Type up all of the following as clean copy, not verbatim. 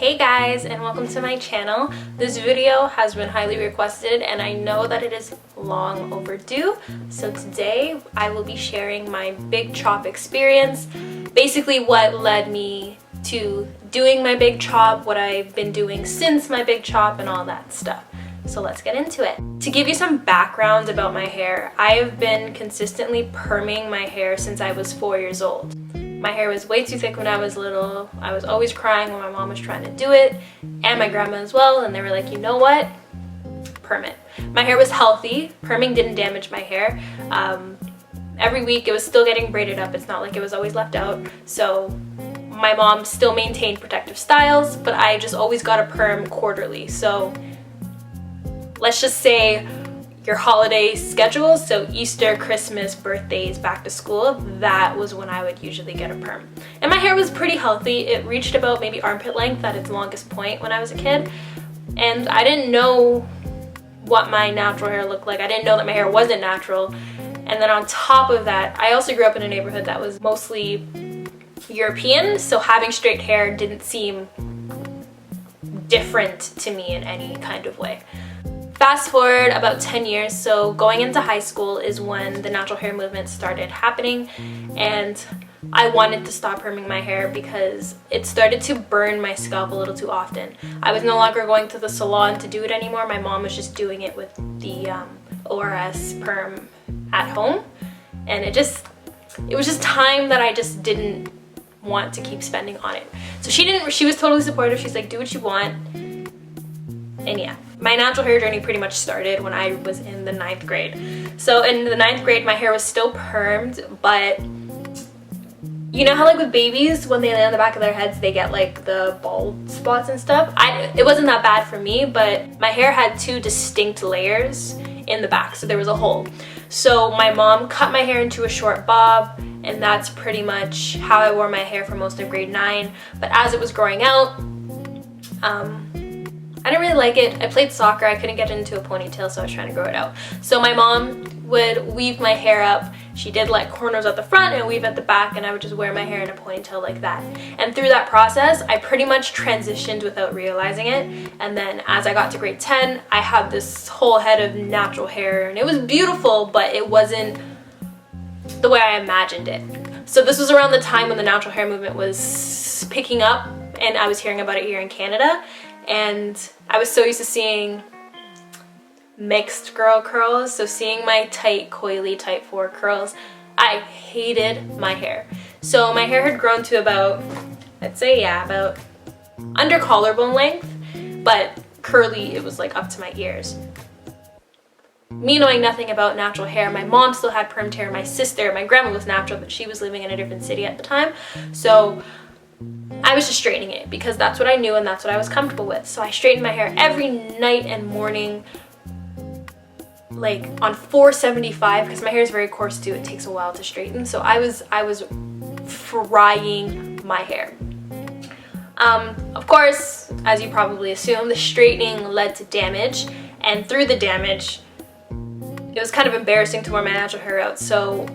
Hey guys, and welcome to my channel. This video has been highly requested and I know that it is long overdue. So today I will be sharing my big chop experience, basically what led me to doing my big chop, what I've been doing since my big chop, and all that stuff. So let's get into it. To give you some background about my hair, I have been consistently perming my hair since I was 4 years old. My hair was way too thick when I was little. I was always crying when my mom was trying to do it, and my grandma as well, and they were like, you know what? Perm it. My hair was healthy. Perming didn't damage my hair. Every week it was still getting braided up. It's not like it was always left out. So my mom still maintained protective styles, but I just always got a perm quarterly. So let's just say your holiday schedule, so Easter, Christmas, birthdays, back to school, that was when I would usually get a perm. And my hair was pretty healthy. It reached about maybe armpit length at its longest point when I was a kid. And I didn't know what my natural hair looked like. I didn't know that my hair wasn't natural. And then on top of that, I also grew up in a neighborhood that was mostly European, so having straight hair didn't seem different to me in any kind of way. Fast forward about 10 years, so going into high school is when the natural hair movement started happening, and I wanted to stop perming my hair because it started to burn my scalp a little too often. I was no longer going to the salon to do it anymore. My mom was just doing it with the ORS perm at home, and it was just time that I just didn't want to keep spending on it. So she was totally supportive. She's like, do what you want. And yeah, my natural hair journey pretty much started when I was in the 9th grade. So in the 9th grade, my hair was still permed, but you know how like with babies, when they lay on the back of their heads, they get like the bald spots and stuff? It wasn't that bad for me, but my hair had 2 distinct layers in the back, so there was a hole. So my mom cut my hair into a short bob, and that's pretty much how I wore my hair for most of grade 9. But as it was growing out, I didn't really like it. I played soccer. I couldn't get it into a ponytail, so I was trying to grow it out. So my mom would weave my hair up. She did like corners at the front and weave at the back, and I would just wear my hair in a ponytail like that. And through that process, I pretty much transitioned without realizing it. And then as I got to grade 10, I had this whole head of natural hair, and it was beautiful, but it wasn't the way I imagined it. So this was around the time when the natural hair movement was picking up, and I was hearing about it here in Canada. And I was so used to seeing mixed girl curls, so seeing my tight, coily type 4 curls, I hated my hair. So my hair had grown to about, I'd say, yeah, about under collarbone length, but curly, it was like up to my ears. Me knowing nothing about natural hair, my mom still had permed hair, my sister, my grandma was natural, but she was living in a different city at the time. So I was just straightening it because that's what I knew and that's what I was comfortable with. So I straightened my hair every night and morning, like on 475, because my hair is very coarse too. It takes a while to straighten. So I was frying my hair. Of course, as you probably assume, the straightening led to damage, and through the damage, it was kind of embarrassing to wear my natural hair out. So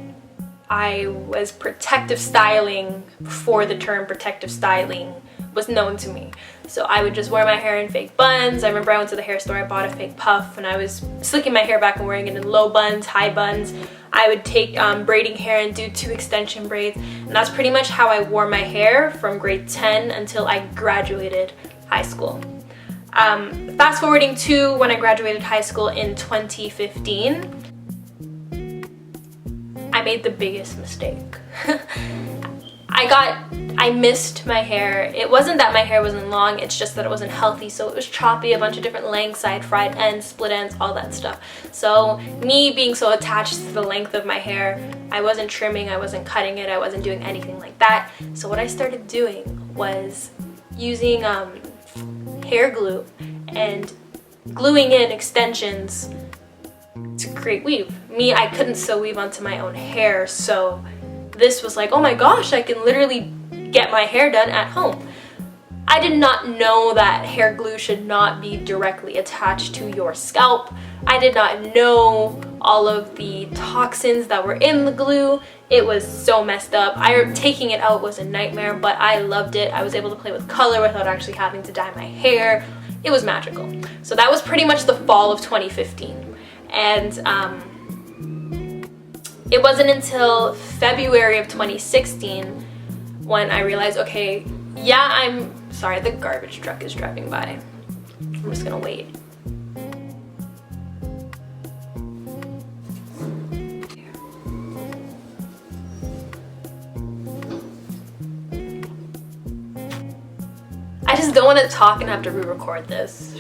I was protective styling before the term protective styling was known to me. So I would just wear my hair in fake buns. I remember I went to the hair store, I bought a fake puff, and I was slicking my hair back and wearing it in low buns, high buns. I would take braiding hair and do 2 extension braids, and that's pretty much how I wore my hair from grade 10 until I graduated high school. Fast forwarding to when I graduated high school in 2015, I made the biggest mistake. I missed my hair. It wasn't that my hair wasn't long, it's just that it wasn't healthy, so it was choppy, a bunch of different lengths. I had fried ends, split ends, all that stuff. So me being so attached to the length of my hair, I wasn't trimming, I wasn't cutting it, I wasn't doing anything like that. So what I started doing was using hair glue and gluing in extensions to create weave. I couldn't sew weave onto my own hair, so this was like, oh my gosh, I can literally get my hair done at home. I did not know that hair glue should not be directly attached to your scalp. I did not know all of the toxins that were in the glue. It was so messed up. Taking it out was a nightmare, but I loved it. I was able to play with color without actually having to dye my hair. It was magical. So that was pretty much the fall of 2015. And it wasn't until February of 2016 when I realized, okay, yeah, I'm sorry, the garbage truck is driving by. I'm just gonna wait. I just don't want to talk and have to re-record this.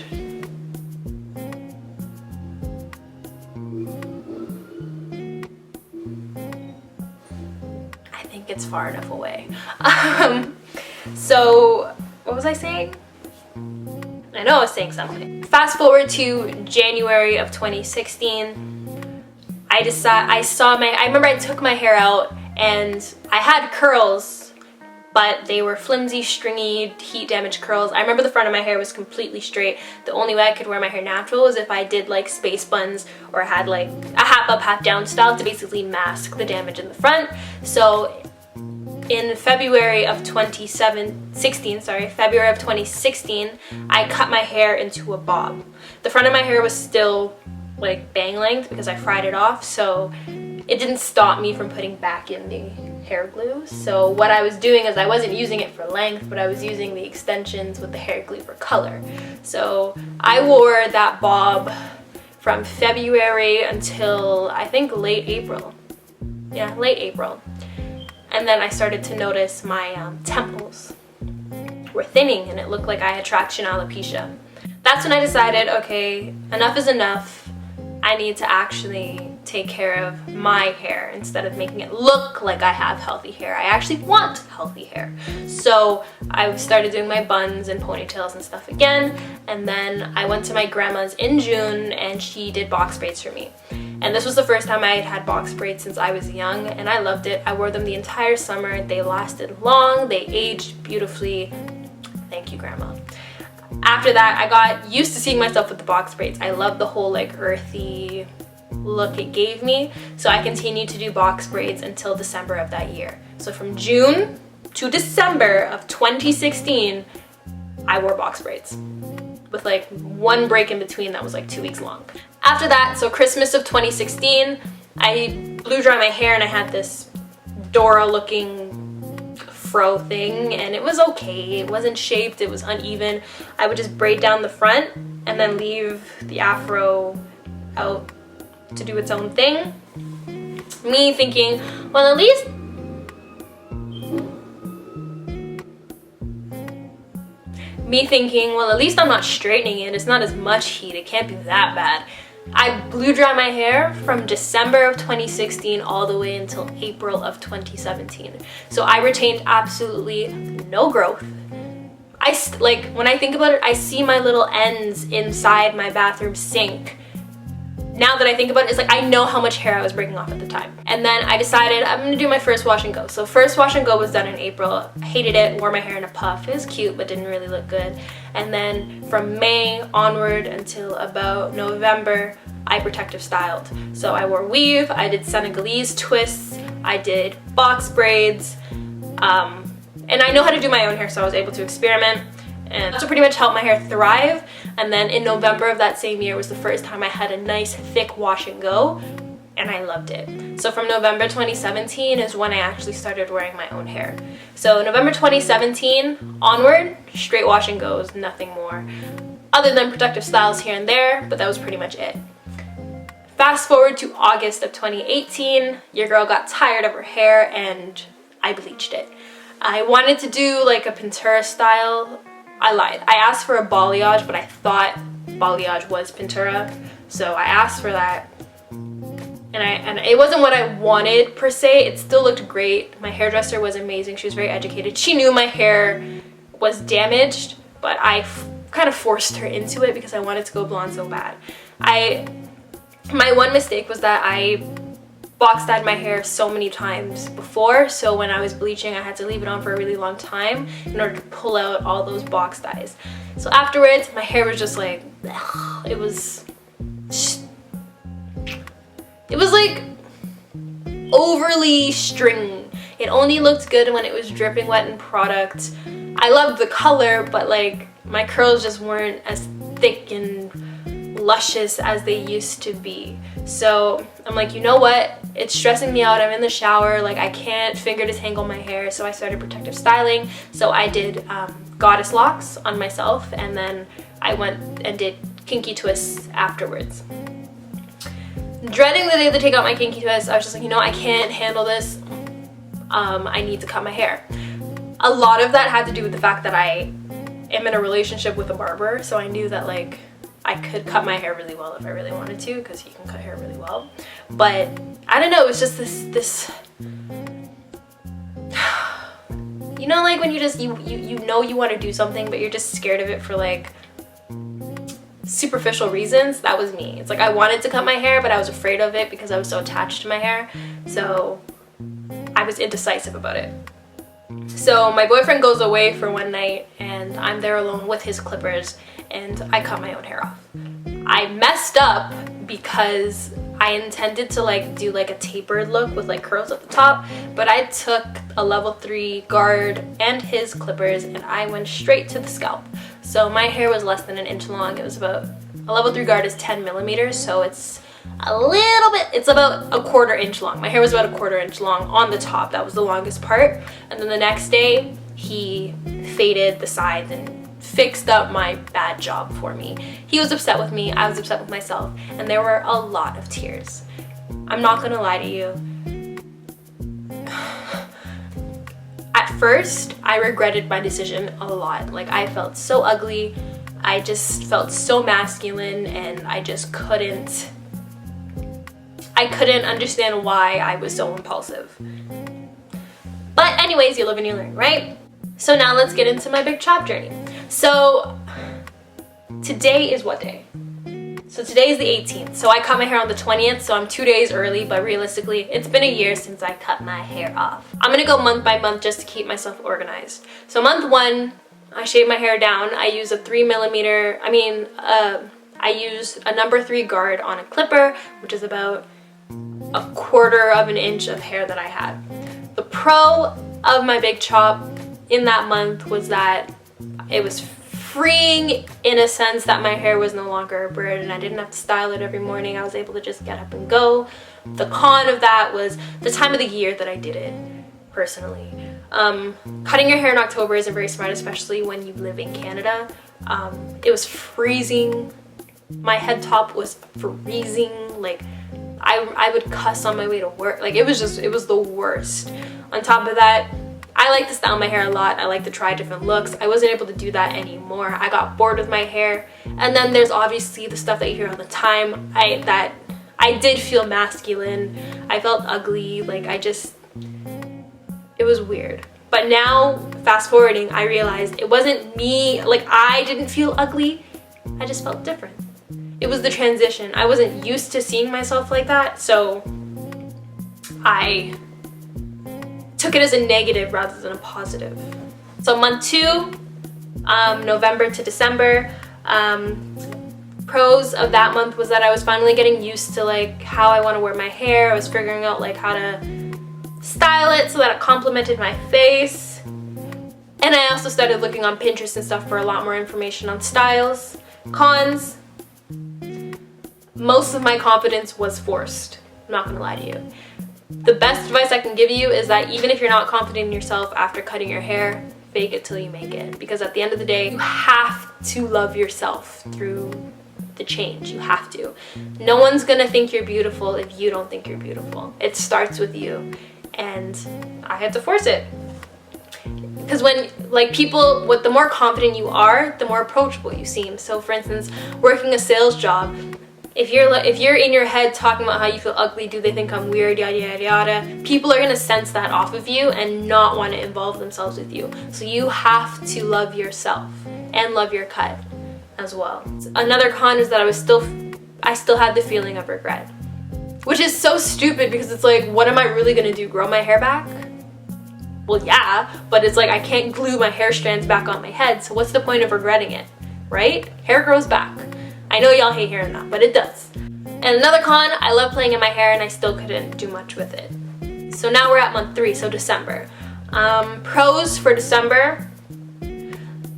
I think it's far enough away. So what was I saying? I know I was saying something. Fast forward to January of 2016. I remember I took my hair out and I had curls, but they were flimsy, stringy, heat damaged curls. I remember the front of my hair was completely straight. The only way I could wear my hair natural was if I did like space buns or had like a half up, half down style to basically mask the damage in the front. So in February of 2016, I cut my hair into a bob. The front of my hair was still like bang length because I fried it off, so it didn't stop me from putting back in the hair glue. So what I was doing is I wasn't using it for length, but I was using the extensions with the hair glue for color. So I wore that bob from February until I think late April. Yeah, late April. And then I started to notice my temples were thinning and it looked like I had traction alopecia. That's when I decided, okay, enough is enough. I need to actually take care of my hair instead of making it look like I have healthy hair. I actually want healthy hair. So I started doing my buns and ponytails and stuff again. And then I went to my grandma's in June and she did box braids for me. And this was the first time I had box braids since I was young, and I loved it. I wore them the entire summer. They lasted long, they aged beautifully. Thank you, Grandma. After that, I got used to seeing myself with the box braids. I loved the whole like earthy look it gave me. So I continued to do box braids until December of that year. So from June to December of 2016, I wore box braids with like one break in between that was like 2 weeks long. After that, so Christmas of 2016, I blew dry my hair and I had this Dora looking fro thing, and it was okay. It wasn't shaped, it was uneven. I would just braid down the front and then leave the afro out to do its own thing. Me thinking, well, at least I'm not straightening it. It's not as much heat. It can't be that bad. I blew dry my hair from December of 2016 all the way until April of 2017. So I retained absolutely no growth. Like when I think about it, I see my little ends inside my bathroom sink. Now that I think about it, it's like I know how much hair I was breaking off at the time. And then I decided I'm gonna do my first wash and go. So first wash and go was done in April. I hated it, wore my hair in a puff. It was cute, but didn't really look good. And then from May onward until about November, I protective styled. So I wore weave, I did Senegalese twists, I did box braids, and I know how to do my own hair, so I was able to experiment. And that's what pretty much helped my hair thrive. And then in November of that same year was the first time I had a nice thick wash and go, and I loved it. So from November 2017 is when I actually started wearing my own hair. So November 2017 onward, straight wash and goes, nothing more. Other than protective styles here and there, but that was pretty much it. Fast forward to August of 2018, your girl got tired of her hair and I bleached it. I wanted to do like a Pintura style. I lied. I asked for a balayage, but I thought balayage was Pintura, so I asked for that. And it wasn't what I wanted per se. It still looked great. My hairdresser was amazing. She was very educated. She knew my hair was damaged, but I kind of forced her into it because I wanted to go blonde so bad. My one mistake was that I box dyed my hair so many times before, so when I was bleaching I had to leave it on for a really long time in order to pull out all those box dyes. So afterwards my hair was just like, ugh, it was it was like overly stringy. It only looked good when it was dripping wet in product. I loved the color, but like my curls just weren't as thick and luscious as they used to be. So I'm like, you know what? It's stressing me out. I'm in the shower. Like, I can't finger detangle my hair. So I started protective styling. So I did goddess locks on myself, and then I went and did kinky twists afterwards. Dreading the day to take out my kinky twist, I was just like, you know, I can't handle this. I need to cut my hair. A lot of that had to do with the fact that I am in a relationship with a barber, so I knew that like I could cut my hair really well if I really wanted to, because he can cut hair really well. But I don't know, it was just this you know, like when you just you know you want to do something, but you're just scared of it for like superficial reasons. That was me. It's like I wanted to cut my hair, but I was afraid of it because I was so attached to my hair. So I was indecisive about it. So my boyfriend goes away for one night and I'm there alone with his clippers, and I cut my own hair off. I messed up because I intended to like do like a tapered look with like curls at the top, but I took a level 3 guard and his clippers and I went straight to the scalp. So my hair was less than an inch long. It was about, a level 3 guard is 10 millimeters, so it's a little bit, it's about a 1/4 inch long. My hair was about a 1/4 inch long on the top. That was the longest part. And then the next day he faded the sides and fixed up my bad job for me. He was upset with me, I was upset with myself, and there were a lot of tears. I'm not gonna lie to you. At first, I regretted my decision a lot. Like, I felt so ugly, I just felt so masculine, and I just couldn't understand why I was so impulsive. But anyways, you live and you learn, right? So now let's get into my big chop journey. So today is what day? So today is the 18th. So I cut my hair on the 20th, so I'm 2 days early, but realistically, it's been a year since I cut my hair off. I'm gonna go month by month just to keep myself organized. So month 1, I shaved my hair down. I use a 3 millimeter, I use a number 3 guard on a clipper, which is about a 1/4 of an inch of hair that I had. The pro of my big chop in that month was that it was freeing in a sense that my hair was no longer a braid and I didn't have to style it every morning. I was able to just get up and go. The con of that was the time of the year that I did it, personally. Cutting your hair in October isn't very smart, especially when you live in Canada. It was freezing. My head top was freezing. Like, I would cuss on my way to work. Like, it was the worst. On top of that, I like to style my hair a lot. I like to try different looks. I wasn't able to do that anymore. I got bored with my hair. And then there's obviously the stuff that you hear all the time. I did feel masculine. I felt ugly. Like, it was weird. But now, fast forwarding, I realized it wasn't me. Like, I didn't feel ugly. I just felt different. It was the transition. I wasn't used to seeing myself like that, so I took it as a negative rather than a positive. So month 2, November to December, pros of that month was that I was finally getting used to like how I want to wear my hair. I was figuring out like how to style it so that it complemented my face. And I also started looking on Pinterest and stuff for a lot more information on styles. Cons, most of my confidence was forced. I'm not gonna lie to you. The best advice I can give you is that even if you're not confident in yourself after cutting your hair, fake it till you make it. Because at the end of the day, you have to love yourself through the change. You have to. No one's gonna think you're beautiful if you don't think you're beautiful. It starts with you. And I had to force it. Because when, like, people, the more confident you are, the more approachable you seem. So for instance, working a sales job, if you're in your head talking about how you feel ugly, do they think I'm weird, yada yada yada, people are gonna sense that off of you and not want to involve themselves with you. So you have to love yourself and love your cut as well. Another con is that I still had the feeling of regret, which is so stupid because it's like, what am I really gonna do? Grow my hair back? Well, yeah, but it's like I can't glue my hair strands back on my head, so what's the point of regretting it, right? Hair grows back. I know y'all hate hearing that, but it does. And another con, I love playing in my hair and I still couldn't do much with it. So now we're at month 3, so December. Pros for December.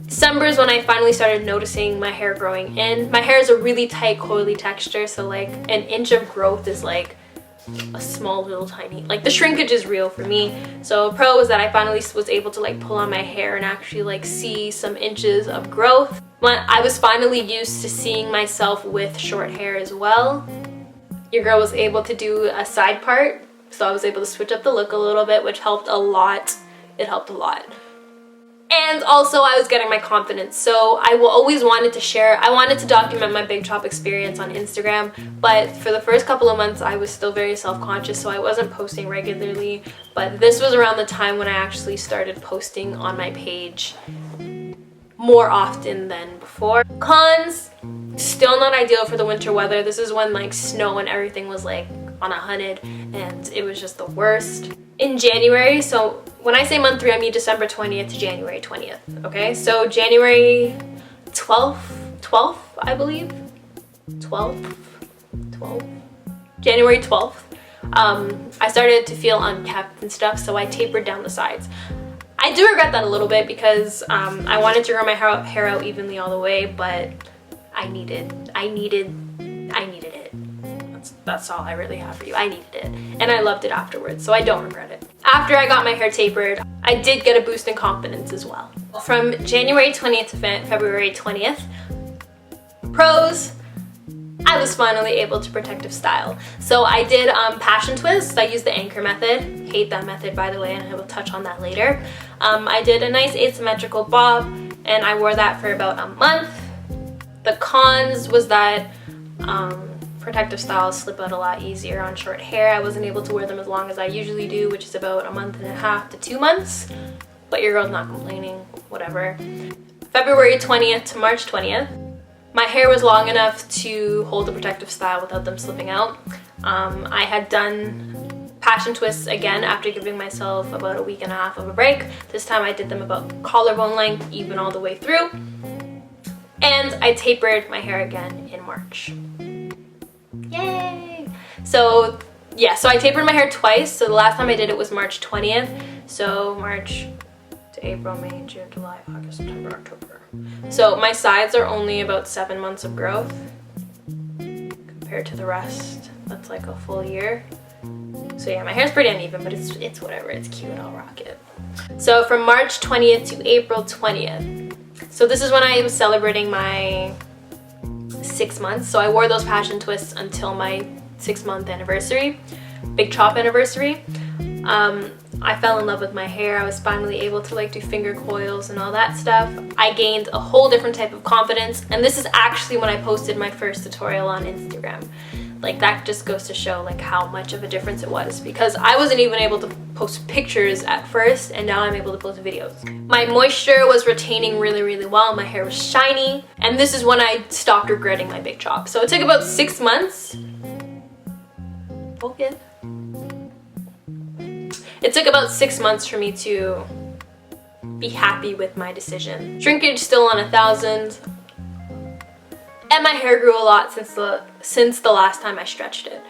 December is when I finally started noticing my hair growing in. My hair is a really tight, coily texture, so like an inch of growth is like a small little tiny, like the shrinkage is real for me. So a pro is that I finally was able to like pull on my hair and actually like see some inches of growth. I was finally used to seeing myself with short hair as well. Your girl was able to do a side part, so I was able to switch up the look a little bit, which helped a lot. It helped a lot. And also I was getting my confidence, so I always wanted to share. I wanted to document my big chop experience on Instagram, but for the first couple of months I was still very self-conscious, so I wasn't posting regularly. But this was around the time when I actually started posting on my page more often than before. Cons, still not ideal for the winter weather. This is when like snow and everything was like on 100 and it was just the worst. In January, so when I say month 3, I mean December 20th to January 20th, okay? So January 12th, I believe, 12th, January 12th, I started to feel unkept and stuff, so I tapered down the sides. I do regret that a little bit because I wanted to grow my hair out evenly all the way, but I needed it. That's all I really have for you. I needed it. And I loved it afterwards, so I don't regret it. After I got my hair tapered, I did get a boost in confidence as well. From January 20th to February 20th, pros, I was finally able to protective style. So I did passion twists. I used the anchor method. Hate that method, by the way, and I will touch on that later. I did a nice asymmetrical bob, and I wore that for about a month. The cons was that protective styles slip out a lot easier on short hair. I wasn't able to wear them as long as I usually do, which is about a month and a half to 2 months, but your girl's not complaining, whatever. February 20th to March 20th, my hair was long enough to hold a protective style without them slipping out. I had done passion twists again after giving myself about a week and a half of a break. This time I did them about collarbone length, even all the way through. And I tapered my hair again in March. Yay! So yeah, so I tapered my hair twice. So the last time I did it was March 20th. So March to April, May, June, July, August, September, October. So my sides are only about 7 months of growth compared to the rest. That's like a full year. So yeah, my hair's pretty uneven, but it's whatever. It's cute. I'll rock it. So from March 20th to April 20th. So this is when I was celebrating my 6 months. So I wore those passion twists until my 6-month anniversary, big chop anniversary. I fell in love with my hair. I was finally able to like do finger coils and all that stuff. I gained a whole different type of confidence, and this is actually when I posted my first tutorial on Instagram. Like that just goes to show like how much of a difference it was, because I wasn't even able to post pictures at first, and now I'm able to post videos. My moisture was retaining really, really well. My hair was shiny, and this is when I stopped regretting my big chop. So it took about 6 months. Okay. It took about 6 months for me to be happy with my decision. Shrinkage still on 1,000. And my hair grew a lot since the last time I stretched it.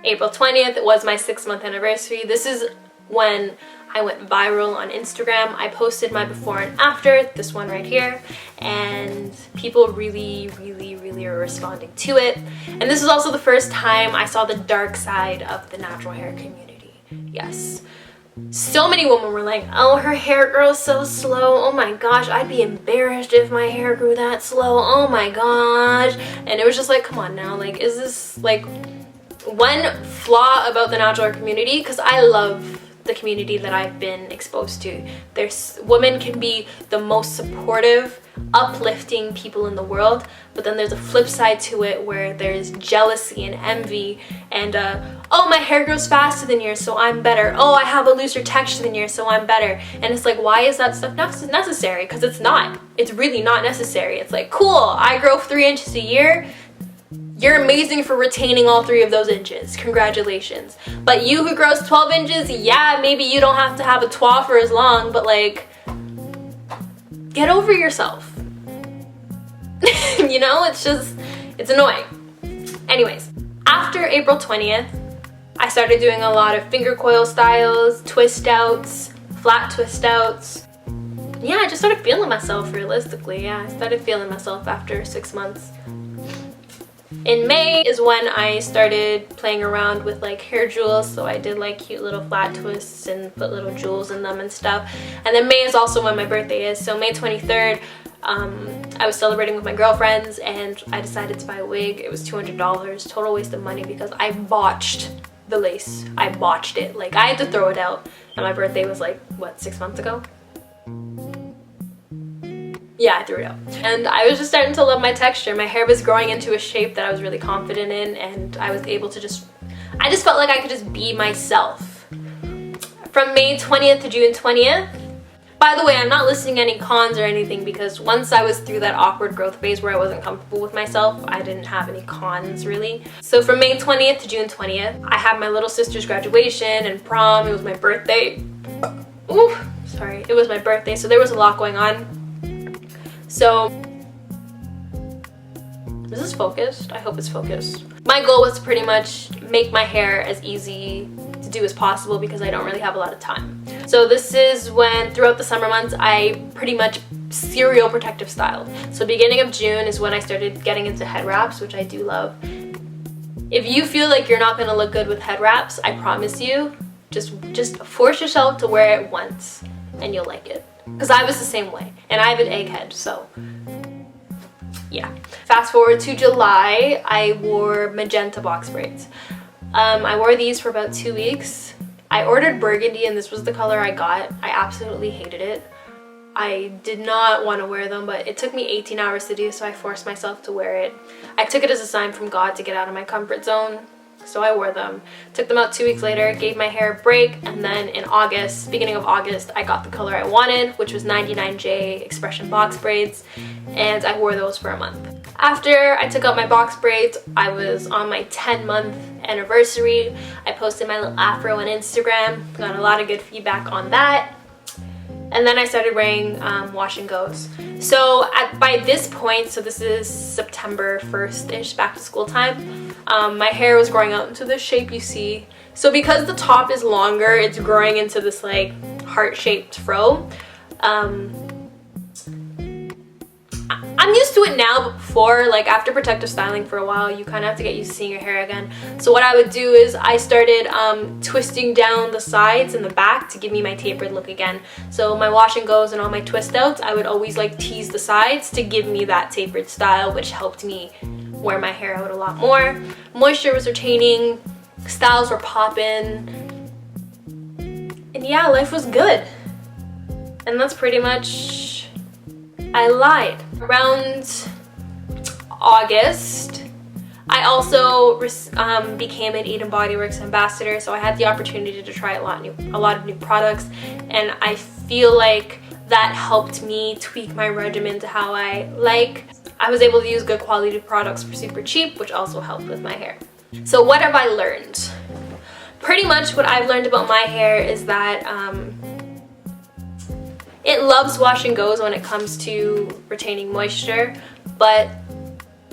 April 20th, it was my 6-month anniversary. This is when I went viral on Instagram. I posted my before and after, this one right here, and people really, really, really are responding to it. And this is also the first time I saw the dark side of the natural hair community. Yes. So many women were like, oh, her hair grows so slow. Oh my gosh, I'd be embarrassed if my hair grew that slow. Oh my gosh. And it was just like, come on now, like, is this like one flaw about the natural hair community? Because I love the community that I've been exposed to. Women can be the most supportive, uplifting people in the world, but then there's a flip side to it where there's jealousy and envy and oh, my hair grows faster than yours, so I'm better. Oh, I have a looser texture than yours, so I'm better. And it's like, why is that stuff necessary? Because it's not. It's really not necessary. It's like, cool, I grow 3 inches a year. You're amazing for retaining all 3 of those inches. Congratulations. But you who grows 12 inches, yeah, maybe you don't have to have a twat for as long, but like, get over yourself. You know, it's annoying. Anyways, after April 20th, I started doing a lot of finger coil styles, twist outs, flat twist outs. Yeah, I just started feeling myself realistically. Yeah, I started feeling myself after 6 months. In May is when I started playing around with like hair jewels, so I did like cute little flat twists and put little jewels in them and stuff. And then May is also when my birthday is, so May 23rd, I was celebrating with my girlfriends and I decided to buy a wig. It was $200, total waste of money because I botched the lace. I botched it. Like, I had to throw it out, and my birthday was like, what, 6 months ago? Yeah, I threw it out. And I was just starting to love my texture. My hair was growing into a shape that I was really confident in, and I was able to I just felt like I could just be myself. From May 20th to June 20th, by the way, I'm not listing any cons or anything because once I was through that awkward growth phase where I wasn't comfortable with myself, I didn't have any cons really. So from May 20th to June 20th, I had my little sister's graduation and prom. It was my birthday. Ooh, sorry. It was my birthday, so there was a lot going on. So, is this focused? I hope it's focused. My goal was to pretty much make my hair as easy to do as possible because I don't really have a lot of time. So this is when, throughout the summer months, I pretty much serial protective styled. So beginning of June is when I started getting into head wraps, which I do love. If you feel like you're not gonna look good with head wraps, I promise you, just force yourself to wear it once and you'll like it. Because I was the same way, and I have an egg head, so yeah. Fast forward to July, I wore magenta box braids. I wore these for about 2 weeks. I ordered burgundy and this was the color I got. I absolutely hated it. I did not want to wear them, but it took me 18 hours to do, so I forced myself to wear it. I took it as a sign from God to get out of my comfort zone, so I wore them. Took them out 2 weeks later, gave my hair a break, and then in August, beginning of August, I got the color I wanted, which was 99J Expression box braids, and I wore those for a month. After I took out my box braids, I was on my 10-month anniversary. I posted my little afro on Instagram, got a lot of good feedback on that. And then I started wearing wash and goes. So by this point, so this is September 1st-ish, back to school time, my hair was growing out into the shape you see. So because the top is longer, it's growing into this like heart-shaped fro. I'm used to it now, but before, like after protective styling for a while, you kind of have to get used to seeing your hair again. So what I would do is I started twisting down the sides and the back to give me my tapered look again. So my wash and goes and all my twist outs, I would always like tease the sides to give me that tapered style, which helped me wear my hair out a lot more. Moisture was retaining, styles were popping, and yeah, life was good. And that's pretty much, I lied. Around August, I also became an Eden Body Works ambassador, so I had the opportunity to try a lot of new products, and I feel like that helped me tweak my regimen to how I like. I was able to use good quality products for super cheap, which also helped with my hair. So what have I learned? Pretty much what I've learned about my hair is that it loves wash and goes when it comes to retaining moisture, but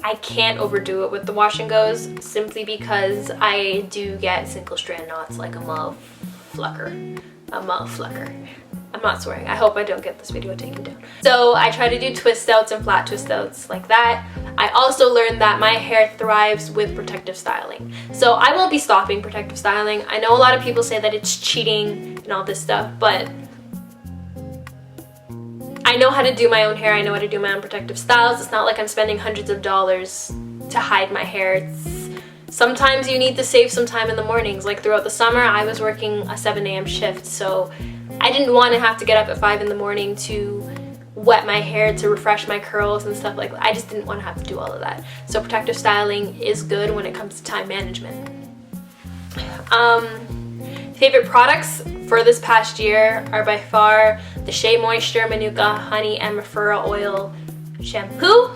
I can't overdo it with the wash and goes simply because I do get single strand knots like a motherfucker. I'm not swearing. I hope I don't get this video taken down. So I try to do twist outs and flat twist outs like that. I also learned that my hair thrives with protective styling. So I won't be stopping protective styling. I know a lot of people say that it's cheating and all this stuff, but I know how to do my own hair. I know how to do my own protective styles. It's not like I'm spending hundreds of dollars to hide my hair. Sometimes you need to save some time in the mornings. Like throughout the summer, I was working a 7 a.m. shift, so I didn't want to have to get up at 5 in the morning to wet my hair to refresh my curls and stuff like that. I just didn't want to have to do all of that. So protective styling is good when it comes to time management. Favorite products for this past year are by far the Shea Moisture, Manuka, Honey, and Referral Oil Shampoo,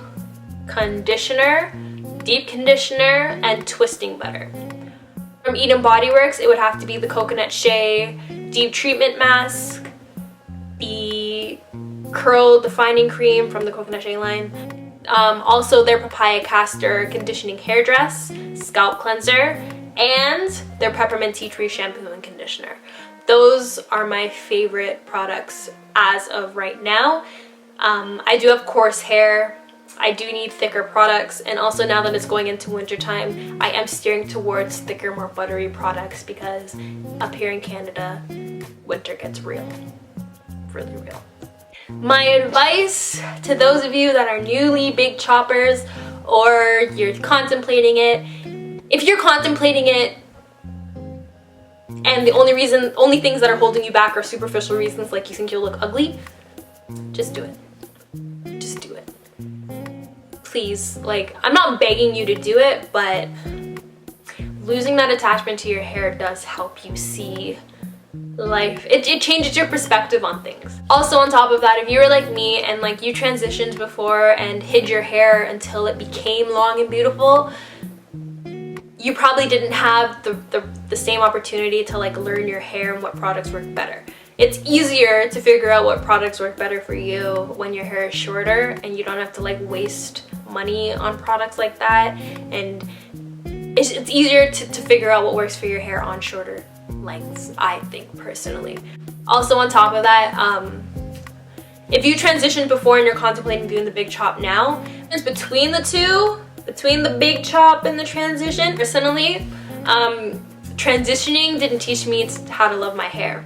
Conditioner, Deep Conditioner, and Twisting Butter. From Eden Body Works, it would have to be the Coconut Shea Deep Treatment Mask, the Curl Defining Cream from the Coconut Shea line, Also their Papaya Castor Conditioning Hairdress, Scalp Cleanser, and their Peppermint TeaTree Shampoo and Conditioner. Those are my favorite products as of right now. I do have coarse hair. I do need thicker products, and also now that it's going into winter time, I am steering towards thicker, more buttery products because up here in Canada, winter gets real, really real. My advice to those of you that are newly big choppers or you're contemplating it, if you're contemplating it and the only things that are holding you back are superficial reasons like you think you'll look ugly, just do it. Just do it. Please, like, I'm not begging you to do it, but losing that attachment to your hair does help you see life. It changes your perspective on things. Also on top of that, if you were like me and like you transitioned before and hid your hair until it became long and beautiful, you probably didn't have the same opportunity to like learn your hair and what products work better. It's easier to figure out what products work better for you when your hair is shorter and you don't have to like waste money on products like that, and it's easier to figure out what works for your hair on shorter lengths, I think, personally. Also on top of that, if you transitioned before and you're contemplating doing the big chop now, it's between the two, between the big chop and the transition. Personally, transitioning didn't teach me how to love my hair.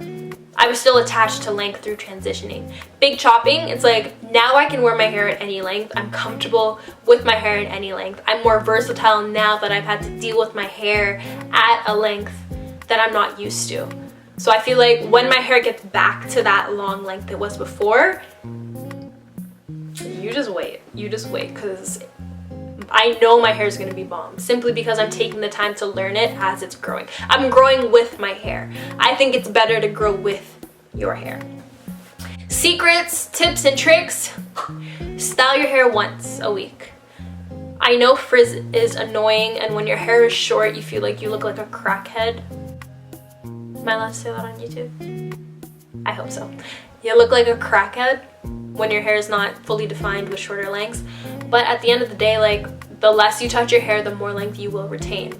I was still attached to length through transitioning. Big chopping, it's like, now I can wear my hair at any length. I'm comfortable with my hair at any length. I'm more versatile now that I've had to deal with my hair at a length that I'm not used to. So I feel like when my hair gets back to that long length it was before, you just wait, because I know my hair is going to be bomb, simply because I'm taking the time to learn it as it's growing. I'm growing with my hair. I think it's better to grow with your hair. Secrets, tips, and tricks. Style your hair once a week. I know frizz is annoying, and when your hair is short, you feel like you look like a crackhead. Am I allowed to say that on YouTube? I hope so. You look like a crackhead when your hair is not fully defined with shorter lengths. But at the end of the day, like, the less you touch your hair, the more length you will retain.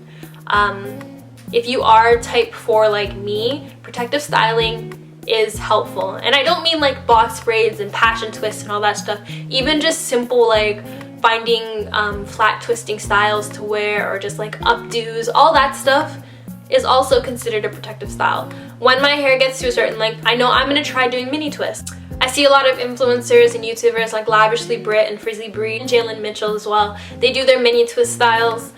If you are type 4 like me, protective styling is helpful. And I don't mean like box braids and passion twists and all that stuff. Even just simple like finding flat twisting styles to wear, or just like updos, all that stuff is also considered a protective style. When my hair gets to a certain length, I know I'm gonna try doing mini twists. I see a lot of influencers and YouTubers like Lavishly Brit and Frizzy Bree and Jalen Mitchell as well. They do their mini twist styles.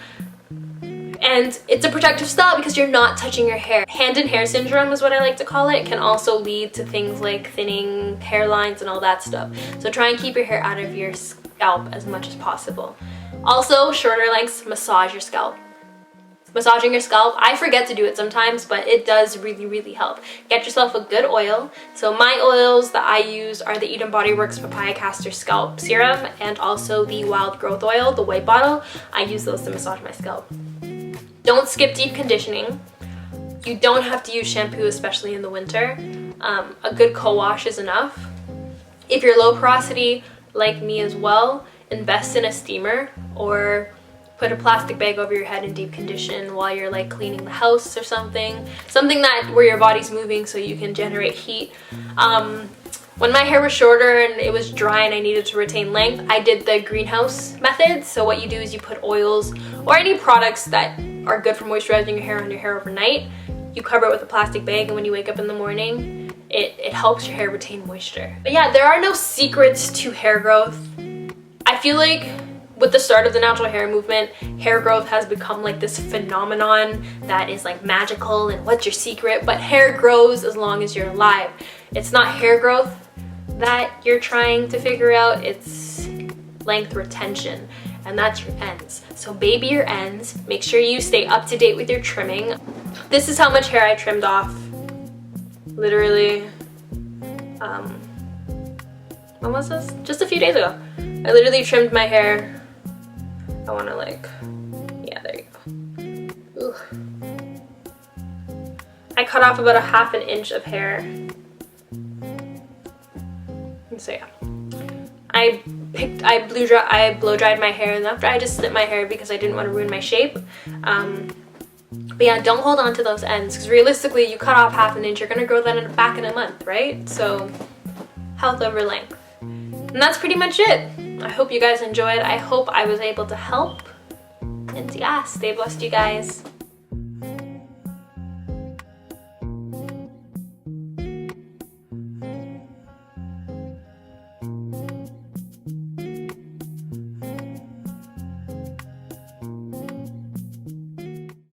And it's a protective style because you're not touching your hair. Hand in hair syndrome is what I like to call it. It can also lead to things like thinning hairlines and all that stuff. So try and keep your hair out of your scalp as much as possible. Also, shorter lengths, massage your scalp. Massaging your scalp, I forget to do it sometimes, but it does really, really help. Get yourself a good oil. So my oils that I use are the Eden Body Works Papaya Castor Scalp Serum, and also the Wild Growth Oil, the white bottle. I use those to massage my scalp. Don't skip deep conditioning. You don't have to use shampoo, especially in the winter. A good co-wash is enough. If you're low porosity, like me as well, invest in a steamer, or put a plastic bag over your head and deep condition while you're like cleaning the house or something. Something that where your body's moving so you can generate heat. When my hair was shorter and it was dry and I needed to retain length, I did the greenhouse method. So what you do is you put oils or any products that are good for moisturizing your hair on your hair overnight. You cover it with a plastic bag, and when you wake up in the morning, it helps your hair retain moisture. But yeah, there are no secrets to hair growth. I feel like with the start of the natural hair movement, hair growth has become like this phenomenon that is like magical and what's your secret, but hair grows as long as you're alive. It's not hair growth that you're trying to figure out, it's length retention, and that's your ends. So baby your ends, make sure you stay up to date with your trimming. This is how much hair I trimmed off, literally, when was this? Just a few days ago. I literally trimmed my hair. I want to like, yeah, there you go. Ooh. I cut off about a ½ inch of hair. So yeah, I I blow dried my hair, and after I just snip my hair because I didn't want to ruin my shape. But yeah, don't hold on to those ends, because realistically you cut off half an inch, you're gonna grow that back in a month, right? So health over length. And that's pretty much it. I hope you guys enjoyed. I hope I was able to help. And yeah, stay blessed, you guys.